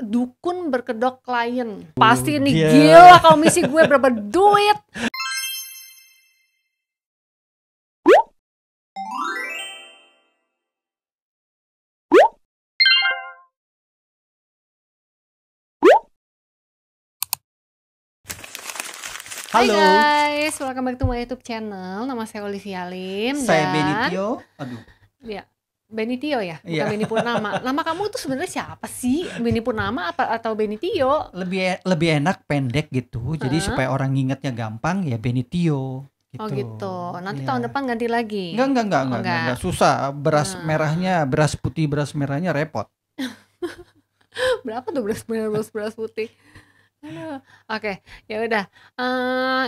dukun berkedok klien. Pasti nih Dia. gila komisi gue berapa duit. Halo, Hai guys, welcome back to my YouTube channel. Nama saya Olivia Lim saya dan Benitio. Aduh, ya, Benitio ya, bukan Iya. Beni Purnama. Nama kamu tuh sebenarnya siapa sih? Beni Purnama atau Benitio? lebih enak pendek gitu. Jadi Heeh. supaya orang ngingetnya gampang ya Benitio gitu. Oh gitu. Nanti Iya. tahun depan ganti lagi. Enggak. Susah. Beras merahnya, beras putih, beras merahnya repot. Berapa tuh beras putih? Aduh. Oke, ya udah.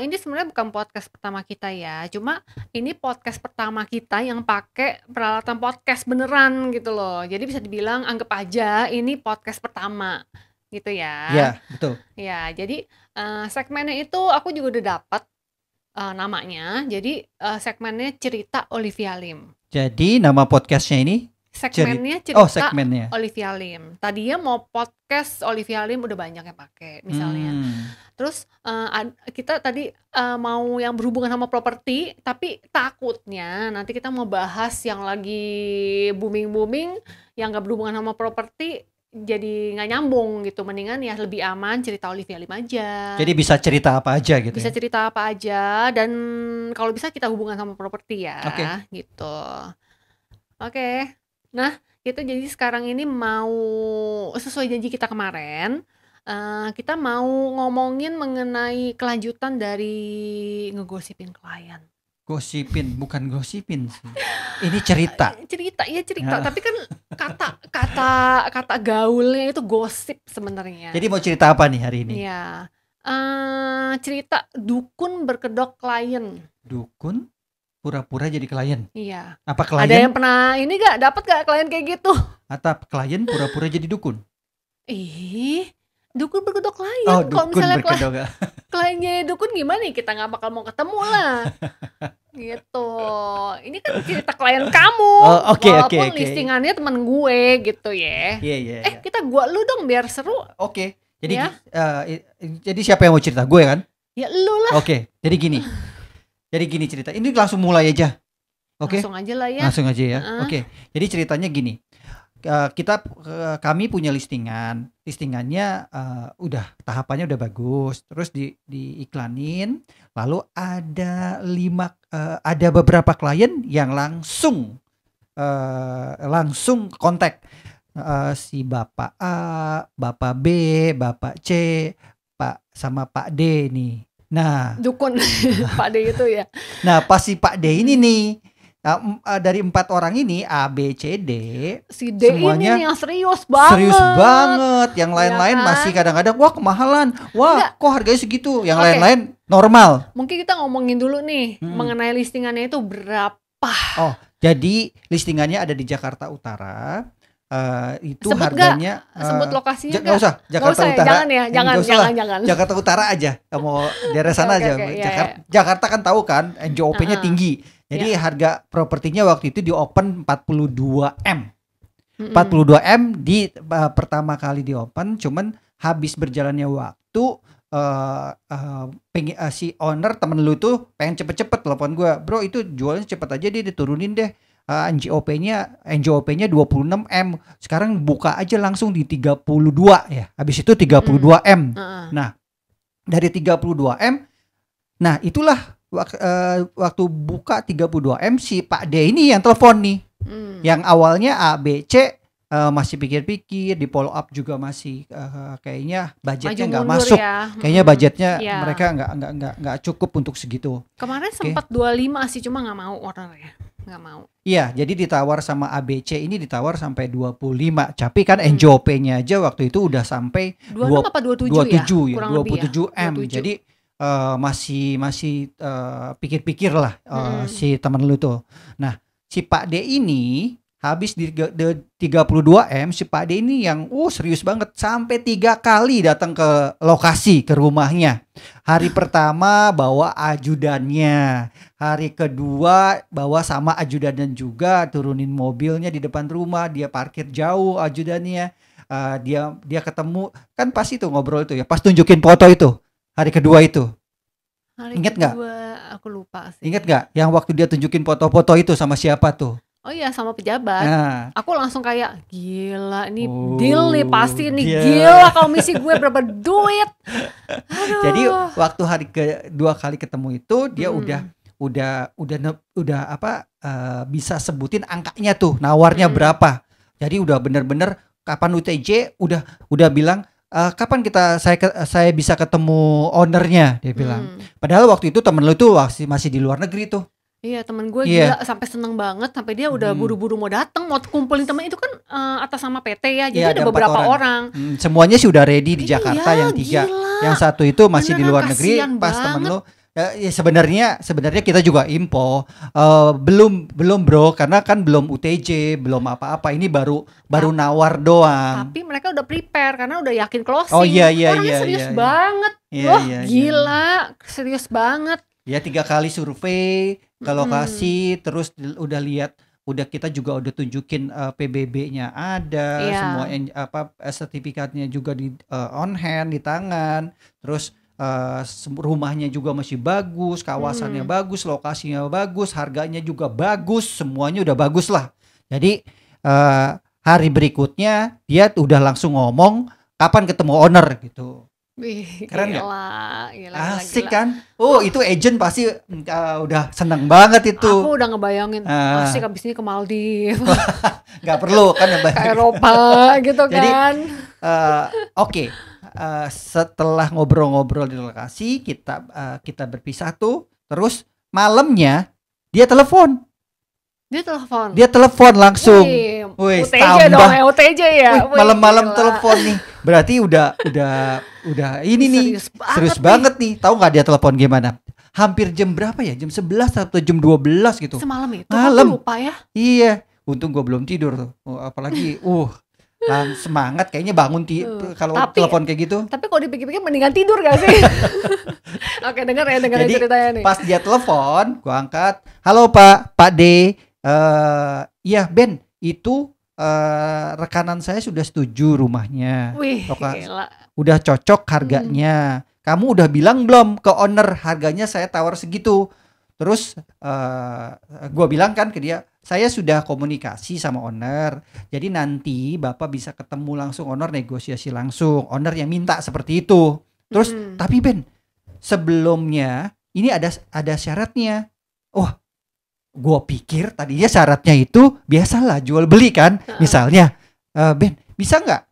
Ini sebenarnya bukan podcast pertama kita ya. Cuma ini podcast pertama kita yang pakai peralatan podcast beneran gitu loh. Jadi bisa dibilang anggap aja ini podcast pertama gitu ya. Iya, betul. Ya, jadi segmennya itu aku juga udah dapat namanya. Jadi segmennya cerita Olivia Lim. Jadi nama podcastnya ini Segmennya Oh, cerita segmennya. Olivia Lim. Tadinya mau podcast Olivia Lim udah banyak yang pakai misalnya. Terus kita tadi mau yang berhubungan sama properti, tapi takutnya nanti kita mau bahas yang lagi booming yang gak berhubungan sama properti, jadi nggak nyambung gitu. Mendingan ya lebih aman cerita Olivia Lim aja. Jadi bisa cerita apa aja gitu. Bisa ya? cerita apa aja, dan kalau bisa kita hubungan sama properti ya. Oke. Gitu. Oke. Nah, kita jadi sekarang ini mau sesuai janji kita kemarin, kita mau ngomongin mengenai kelanjutan dari ngegosipin klien. Gosipin, bukan gosipin sih. Ini cerita. Cerita. Ya. Tapi kan kata gaulnya itu gosip sebenarnya. Jadi mau cerita apa nih hari ini? Iya. Cerita dukun berkedok klien. Dukun pura-pura jadi klien. Iya. Apa klien? Ada yang pernah ini dapat gak klien kayak gitu? Atau klien pura-pura jadi dukun? Dukun berkedok klien. Oh, Kalau dukun misalnya berkedok. kliennya dukun gimana nih? Kita nggak bakal mau ketemu lah. Gitu. Ini kan cerita klien kamu. Oh, oke. Walaupun listingannya temen gue gitu ya. Iya. Kita gua lu dong biar seru. Oke. Jadi Ya. Jadi siapa yang mau cerita? Gue kan? Ya lu lah. Oke. Jadi gini cerita. Ini langsung mulai aja. Oke. Langsung aja lah ya. Langsung aja ya. Oke. Jadi ceritanya gini. Kami punya listingannya udah tahapannya udah bagus, terus diiklanin, lalu ada beberapa klien yang langsung kontak si Bapak A, Bapak B, Bapak C, sama Pak D nih. Nah, Dukun Pak D itu ya. Nah, pas si Pak D ini nih, dari 4 orang ini A, B, C, D, Si D semuanya ini yang serius banget. serius banget. Yang lain-lain kan? masih kadang-kadang wah kemahalan, wah Enggak. kok harganya segitu. Yang Oke. lain-lain normal. Mungkin kita ngomongin dulu nih mengenai listingannya itu berapa. Oh, jadi listingannya ada di Jakarta Utara. Itu Sebut harganya sebut lokasinya nggak usah. Jakarta Nggak usah, Utara. jangan ya, Nggak usah lah. jangan. Jakarta Utara aja. Kamu daerah sana Oke, aja. iya. Jakarta kan tahu kan, NJOP-nya Uh-uh. tinggi. Jadi harga propertinya waktu itu di open 42M. 42M di pertama kali di open, cuman habis berjalannya waktu si owner temen lu tuh pengen cepet-cepet telepon gue, bro itu jualnya cepet aja deh, diturunin deh. NJOP-nya 26M. Sekarang buka aja langsung di 32 ya. Habis itu 32M. Nah, dari 32M, nah itulah waktu buka 32M si Pak D ini yang telepon nih. Yang awalnya A, B, C masih pikir-pikir, di follow up juga masih kayaknya budgetnya nggak masuk. Ya. Kayaknya budgetnya Ya. mereka nggak cukup untuk segitu. Kemarin sempat 25 sih, cuma nggak mau orangnya. Nggak mau. Iya, jadi ditawar sama ABC ini ditawar sampai 25. Tapi kan NJOP-nya aja waktu itu udah sampai 26 apa 27 ya? Kurang lebih ya. 27M. Jadi masih pikir-pikir lah si teman lu tuh. Nah, si Pak D ini habis di 32M, si Pak D ini yang serius banget, sampai 3 kali datang ke lokasi, ke rumahnya. Hari pertama bawa ajudannya, hari kedua bawa sama ajudannya juga, turunin mobilnya di depan rumah, dia parkir jauh ajudannya. dia ketemu kan pas itu ngobrol itu ya, pas tunjukin foto itu hari kedua itu. Ingat nggak? Aku lupa sih. Ingat nggak yang waktu dia tunjukin foto-foto itu sama siapa tuh? Oh iya, sama pejabat. Nah, Aku langsung kayak gila nih, deal nih pasti nih, dia. gila komisi gue berapa duit. Aduh. Jadi waktu hari kedua kali ketemu itu dia udah bisa sebutin angkanya tuh, nawarnya berapa. Jadi udah bener-bener kapan UTJ udah bilang kapan saya bisa ketemu ownernya, dia bilang. Padahal waktu itu temen lu tuh masih di luar negeri tuh. Iya, temen gue gila sampai seneng banget, sampai dia udah buru-buru mau datang, mau kumpulin temen itu kan atas sama PT ya, jadi ada beberapa orang. Semuanya sih udah ready di Jakarta yang 3, gila. yang 1 itu masih di luar negeri. Pas banget. temen lu ya sebenarnya kita juga info belum bro, karena kan belum UTJ, belum apa-apa, ini baru nawar doang. Tapi mereka udah prepare karena udah yakin closing. Oh iya orangnya serius banget. Gila, serius banget. Ya 3 kali survei ke lokasi, terus udah kita juga udah tunjukin PBB-nya ada, semua sertifikatnya juga di on hand di tangan, terus rumahnya juga masih bagus, kawasannya bagus, lokasinya bagus, harganya juga bagus, semuanya udah bagus lah. Jadi hari berikutnya dia udah langsung ngomong kapan ketemu owner gitu. Wih, keren nggak? Gila, asik kan? Oh itu agent pasti udah seneng banget itu. Aku udah ngebayangin asik abis ini ke Maldives. Nggak perlu kan ke Eropa gitu kan. Jadi oke. Setelah ngobrol-ngobrol di lokasi, kita berpisah tuh. Terus malamnya dia telepon langsung. Wih, UTJ dong ya, UTJ ya. Malam-malam telepon nih. Berarti udah ini nih. Serius banget nih. Tahu nggak dia telepon gimana? Hampir jam berapa ya? Jam 11 atau jam 12 gitu. Semalam itu. Malam. Aku lupa ya. Iya. Untung gue belum tidur tuh. Apalagi semangat kayaknya bangun kalau telepon kayak gitu. Tapi kalau dipikir-pikir mendingan tidur gak sih? Oke, dengerin ceritanya nih. Pas dia telepon, gue angkat. Halo Pak D. Iya Ben, itu rekanan saya sudah setuju rumahnya. Wih, gila. Udah cocok harganya. Kamu udah bilang belum ke owner harganya saya tawar segitu? Terus gue bilang kan ke dia, saya sudah komunikasi sama owner. Jadi nanti Bapak bisa ketemu langsung owner, negosiasi langsung. Owner yang minta seperti itu. Terus tapi Ben, sebelumnya ini ada syaratnya. Gue pikir tadinya syaratnya itu biasalah jual beli kan. Misalnya Ben, bisa nggak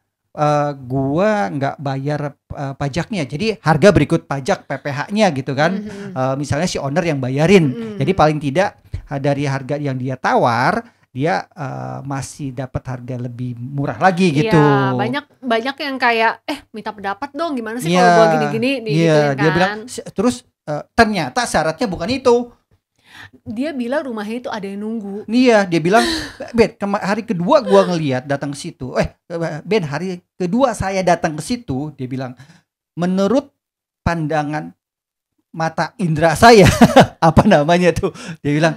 gua nggak bayar pajaknya, jadi harga berikut pajak PPh-nya gitu kan. Misalnya si owner yang bayarin, jadi paling tidak dari harga yang dia tawar dia masih dapat harga lebih murah lagi gitu. Ya, banyak yang kayak minta pendapat dong, gimana sih kalau gua gini-gini kan. Dia bilang terus ternyata syaratnya bukan itu. Dia bilang rumahnya itu ada yang nunggu. Iya, dia bilang, Ben, hari kedua gua ngelihat datang ke situ. Ben, hari kedua saya datang ke situ, dia bilang, menurut pandangan mata indera saya, apa namanya tuh? Dia bilang,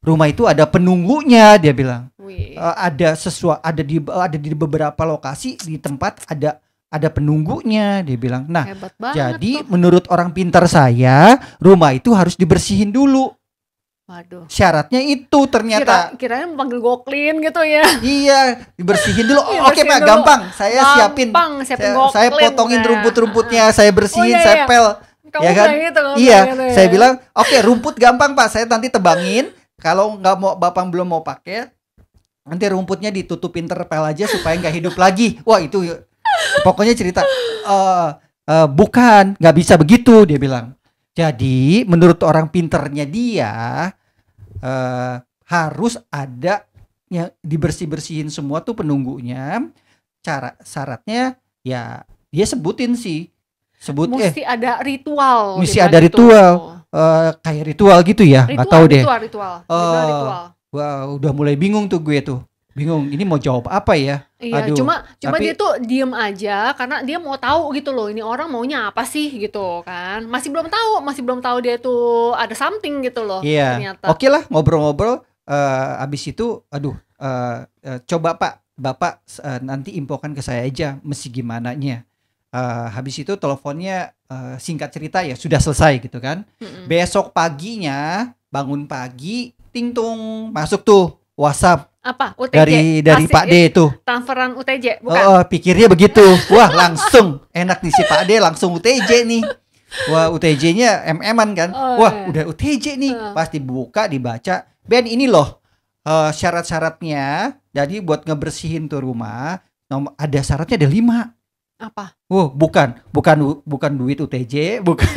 rumah itu ada penunggunya, dia bilang. Ada di beberapa lokasi di tempat ada penunggunya, dia bilang. Nah, jadi menurut orang pintar saya, rumah itu harus dibersihin dulu. Waduh. Syaratnya itu ternyata. Kirain panggil goklin gitu ya. Iya, dibersihin dulu. Oke Pak, gampang. Saya siapin saya potongin rumput-rumputnya, saya bersihin, saya pel. Ya kan? Saya bilang, oke, rumput gampang Pak, saya nanti tebangin. Kalau Bapak belum mau pakai, nanti rumputnya ditutupin terpel aja supaya nggak hidup lagi. Wah, itu pokoknya cerita bukan, nggak bisa begitu, dia bilang. Jadi menurut orang pinternya dia harus ada yang dibersihin semua tuh penunggunya. Syaratnya ya dia sebutin sih. Mesti ada ritual. Mesti ada ritual. Kayak ritual gitu ya. Nggak tahu deh. Ritual. Wah, udah mulai bingung tuh gue tuh. Bingung ini mau jawab apa ya. Iya. Aduh, cuma dia tuh diem aja karena dia mau tahu gitu loh, ini orang maunya apa sih gitu kan. Masih belum tahu dia tuh ada something gitu loh. Iya. Ternyata. Oke lah, ngobrol-ngobrol abis itu coba Pak Bapak nanti infokan ke saya aja mesti gimananya. Habis itu teleponnya singkat cerita ya sudah selesai gitu kan. Besok paginya bangun pagi, ting tung masuk tuh WhatsApp Apa? dari UTJ? Pak D tuh. Transferan UTJ, bukan? Oh, pikirnya begitu. Wah, langsung enak nih si Pak D langsung UTJ nih. Wah, UTJ-nya MM-an kan. Wah, udah UTJ nih. Pas dibuka, dibaca, Ben ini loh syarat-syaratnya. Jadi buat ngebersihin tuh rumah, ada syaratnya ada 5. Apa? Bukan duit UTJ, bukan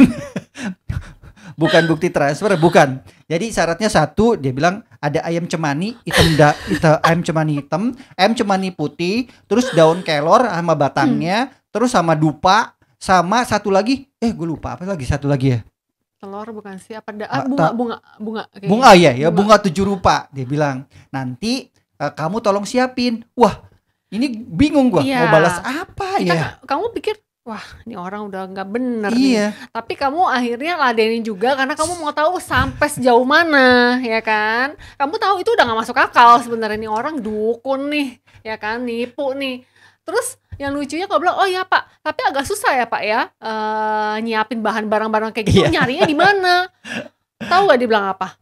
bukan bukti transfer, bukan. Jadi syaratnya 1, dia bilang ada ayam cemani ayam cemani hitam, ayam cemani putih, terus daun kelor sama batangnya, terus sama dupa, sama satu lagi, gue lupa apa lagi satu lagi ya. Telur bukan sih, apa bunga kayaknya. Bunga ya, bunga 7 rupa. Dia bilang, "Nanti kamu tolong siapin." Wah, ini bingung gua mau balas apa ya. Kamu pikir, wah ini orang udah nggak bener Iya. nih. Tapi kamu akhirnya ladenin juga karena kamu mau tahu sampai sejauh mana, ya kan? Kamu tahu itu udah nggak masuk akal sebenarnya, nih orang dukun nih, ya kan, nipu nih. Terus yang lucunya kau bilang, oh ya Pak, tapi agak susah ya Pak ya nyiapin bahan barang-barang kayak gitu, nyarinya di mana? Tahu gak dia bilang apa?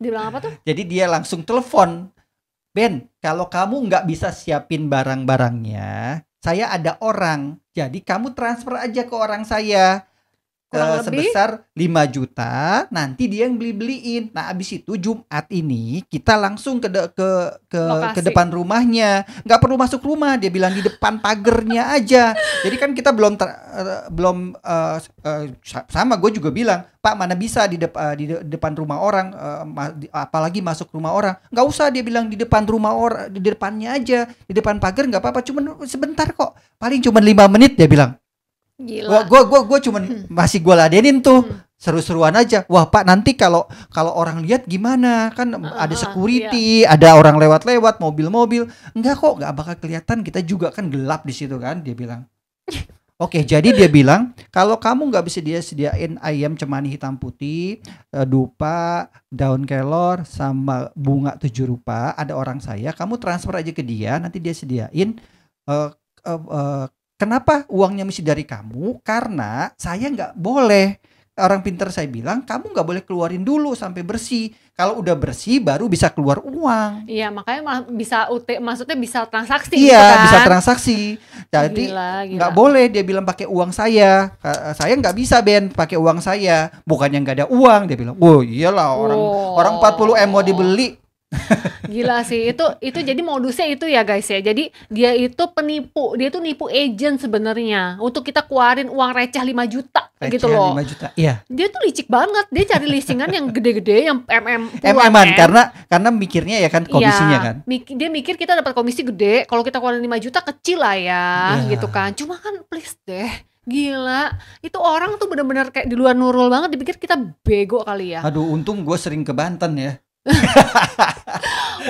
Dia bilang apa tuh? Jadi dia langsung telepon, Ben, kalau kamu nggak bisa siapin barang-barangnya, saya ada orang, jadi kamu transfer aja ke orang saya. Sebesar 5 juta, nanti dia yang beliin. Nah, abis itu Jumat ini kita langsung ke depan rumahnya. Nggak perlu masuk rumah, dia bilang di depan pagernya aja. Jadi kan kita belum sama gue juga bilang, Pak mana bisa di depan rumah orang, apalagi masuk rumah orang. Nggak usah, dia bilang di depan rumah orang, di depannya aja, di depan pagar nggak apa-apa, cuman sebentar kok, paling cuma 5 menit dia bilang. Gila. Gue cuman masih gue ladenin tuh seru-seruan aja. Wah Pak, nanti kalau orang lihat gimana, kan ada security, ada orang lewat-lewat, mobil-mobil. Enggak kok, nggak bakal kelihatan, kita juga kan gelap di situ kan, dia bilang. Oke, jadi dia bilang kalau kamu nggak bisa sediain ayam cemani hitam putih, dupa, daun kelor, sama bunga 7 rupa, ada orang saya, kamu transfer aja ke dia, nanti dia sediain. Kenapa uangnya mesti dari kamu? Karena saya nggak boleh. Orang pintar saya bilang, kamu nggak boleh keluarin dulu sampai bersih. Kalau udah bersih baru bisa keluar uang. Iya, makanya bisa maksudnya bisa transaksi. Iya, gitu kan? bisa transaksi. Jadi nggak boleh dia bilang pakai uang saya. Saya nggak bisa Ben pakai uang saya. Bukannya nggak ada uang, dia bilang. Oh iyalah, orang 40M mau dibeli. Gila sih, itu jadi modusnya itu ya guys ya. Jadi dia itu penipu, dia tuh nipu agent sebenarnya untuk kita keluarin uang receh 5 juta gitu loh. 5 juta. Iya. Dia tuh licik banget. Dia cari leasingan yang gede-gede, yang MM-an karena mikirnya ya kan komisinya kan. Dia mikir kita dapat komisi gede, kalau kita keluarin 5 juta kecil lah ya, gitu kan. Cuma kan please deh. Gila, itu orang tuh benar-benar kayak di luar nurul banget, dipikir kita bego kali ya. Aduh, untung gue sering ke Banten ya.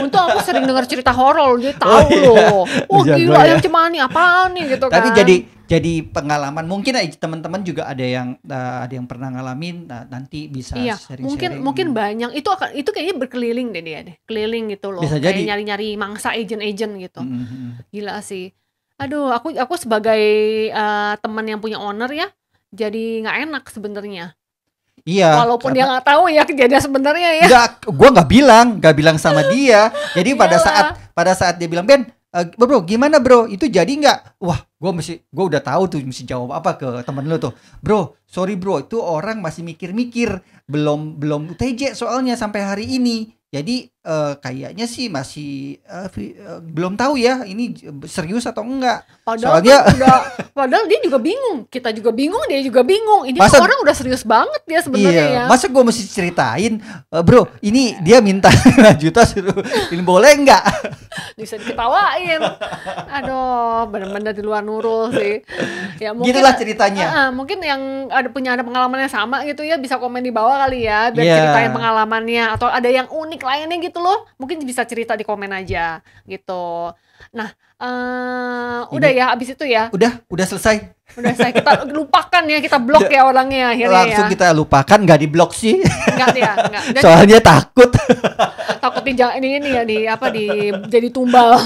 Untung aku sering dengar cerita horor, jadi tahu loh. Oh gila, yang cemani apaan nih gitu kan. Tapi jadi pengalaman, mungkin teman-teman juga ada yang pernah ngalamin, nanti bisa sharing-sharing. Mungkin banyak. Itu kayaknya berkeliling deh dia deh. Keliling gitu loh. Bisa kayak jadi nyari-nyari mangsa agent-agent gitu. Gila sih. Aduh, aku sebagai teman yang punya owner ya, jadi nggak enak sebenarnya. Iya. Walaupun dia nggak tahu ya kejadian sebenarnya ya. Gue nggak bilang sama dia. Jadi pada saat dia bilang, Ben, bro, gimana bro? Itu jadi nggak? Wah, gue udah tahu tuh mesti jawab apa ke temen lu tuh. Bro, sorry bro, itu orang masih mikir-mikir, belum UTJ soalnya sampai hari ini. Jadi kayaknya sih masih belum tahu ya ini serius atau enggak. Padahal dia juga bingung, kita juga bingung, dia juga bingung. Ini orang udah serius banget dia sebenarnya ya. Masa gue mesti ceritain, bro, ini dia minta 5 juta suruh, ini boleh enggak? Bisa diketawain. Aduh, benar-benar di luar nurul sih. Ya mungkin gitulah ceritanya. Mungkin yang punya pengalaman yang sama gitu ya, bisa komen di bawah kali ya, biar ceritain pengalamannya, atau ada yang unik lainnya gitu loh, mungkin bisa cerita di komen aja gitu. Nah, udah ya abis itu ya. Udah selesai. Udah saya kita lupakan ya, kita blok ya orangnya akhirnya Langsung ya. kita lupakan, nggak di blok sih. Enggak ya, enggak. Dan Soalnya takut. takut ini ya di apa jadi tumbal.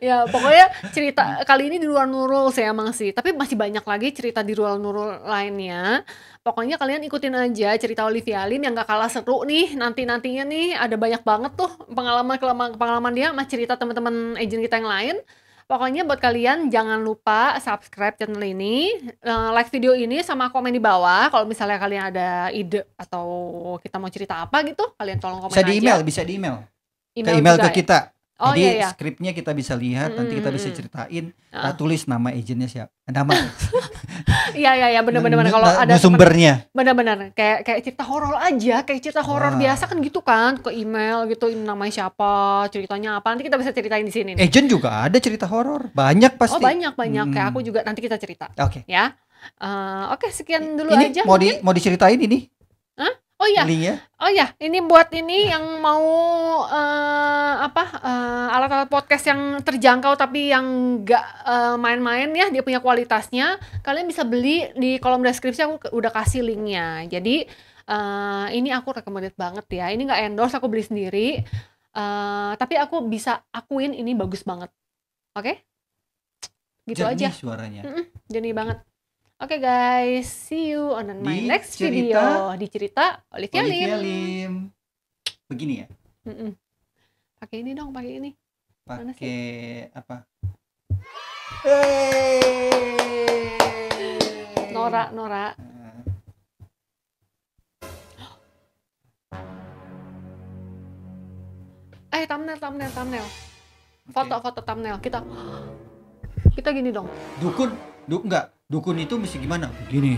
Ya pokoknya cerita kali ini di luar Nurul saya emang sih, tapi masih banyak lagi cerita di luar Nurul lainnya. Pokoknya kalian ikutin aja cerita Olivia Lim yang gak kalah seru nih, nantinya nih ada banyak banget tuh pengalaman dia sama cerita teman-teman agent kita yang lain. Pokoknya buat kalian jangan lupa subscribe channel ini, like video ini sama komen di bawah kalau misalnya kalian ada ide atau kita mau cerita apa gitu, kalian tolong komen Bisa di email, aja. bisa di email. Ke Email email juga ke ya? kita. Oh Jadi iya ya. skripnya kita bisa lihat, nanti kita bisa ceritain. Tulis nama agentnya siapa, nama Iya benar-benar kalau ada sumbernya. Benar-benar kayak cerita horor aja, kayak cerita horor biasa kan gitu kan, ke email gitu namanya siapa, ceritanya apa, nanti kita bisa ceritain di sini nih. Agent juga ada cerita horor, banyak pasti. Oh banyak kayak aku juga nanti kita cerita. Oke. Ya. Oke, sekian dulu Ini aja. mau diceritain ini? Hah? Oh iya. Linknya? Oh ya, ini buat ini yang mau alat-alat podcast yang terjangkau tapi yang nggak main-main ya, dia punya kualitasnya. Kalian bisa beli di kolom deskripsi, aku udah kasih linknya. Jadi ini aku recommended banget ya. Ini nggak endorse, aku beli sendiri. Tapi aku bisa akuin ini bagus banget. Oke? Gitu Jernih aja. Suaranya. Jernih banget. Oke guys, see you on my next cerita, video di cerita Olivia Lim. Begini ya? Pakai ini dong, pakai ini. Pakai apa? Nora. Thumbnail. Foto thumbnail. Kita gini dong. Dukun itu mesti gimana? Gini.